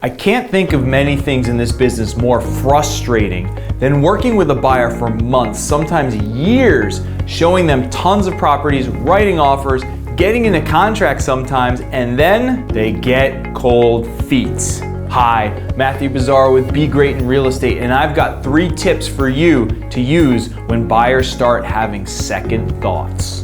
I can't think of many things in this business more frustrating than working with a buyer for months, sometimes years, showing them tons of properties, writing offers, getting into contracts sometimes, and then they get cold feet. Hi, Matthew Bizzaro with Be Great in Real Estate, and I've got 3 tips for you to use when buyers start having second thoughts.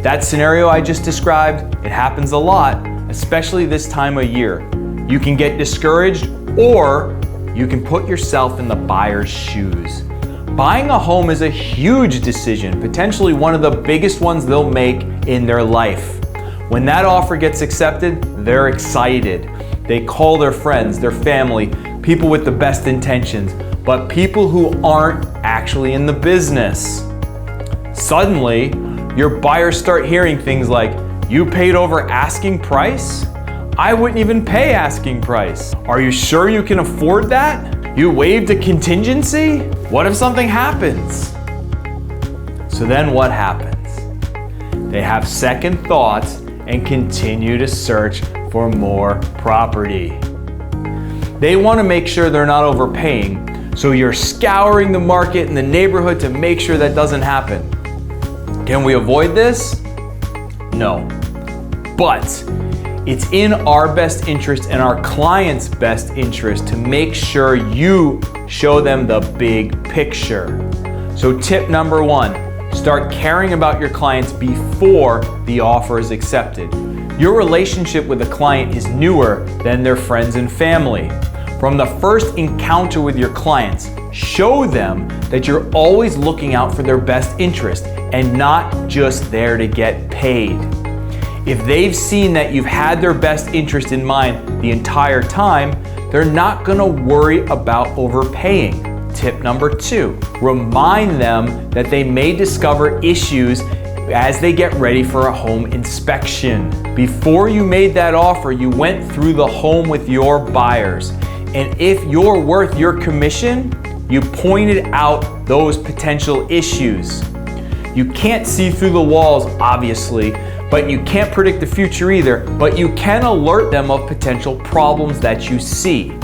That scenario I just described, it happens a lot, especially this time of year. You can get discouraged, or you can put yourself in the buyer's shoes. Buying a home is a huge decision, potentially one of the biggest ones they'll make in their life. When that offer gets accepted, they're excited. They call their friends, their family, people with the best intentions, but people who aren't actually in the business. Suddenly, your buyers start hearing things like, "You paid over asking price? I wouldn't even pay asking price. Are you sure you can afford that? You waived a contingency? What if something happens?" So then what happens? They have second thoughts and continue to search for more property. They want to make sure they're not overpaying, so you're scouring the market and the neighborhood to make sure that doesn't happen. Can we avoid this? No. But it's in our best interest and our client's best interest to make sure you show them the big picture. So tip number 1, start caring about your clients before the offer is accepted. Your relationship with a client is newer than their friends and family. From the first encounter with your clients, show them that you're always looking out for their best interest and not just there to get paid. If they've seen that you've had their best interest in mind the entire time, they're not gonna worry about overpaying. Tip number 2, remind them that they may discover issues as they get ready for a home inspection. Before you made that offer, you went through the home with your buyers. And if you're worth your commission, you pointed out those potential issues. You can't see through the walls, obviously, but you can't predict the future either, but you can alert them of potential problems that you see.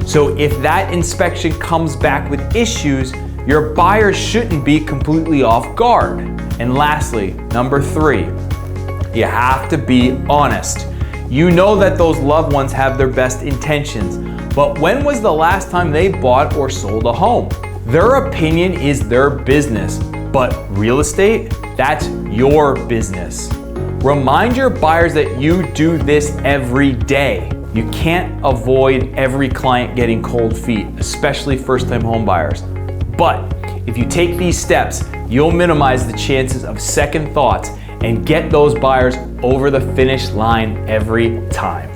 So if that inspection comes back with issues, your buyers shouldn't be completely off guard. And lastly, number 3, you have to be honest. You know that those loved ones have their best intentions, but when was the last time they bought or sold a home? Their opinion is their business, but real estate, that's your business. Remind your buyers that you do this every day. You can't avoid every client getting cold feet, especially first-time home buyers. But if you take these steps, you'll minimize the chances of second thoughts and get those buyers over the finish line every time.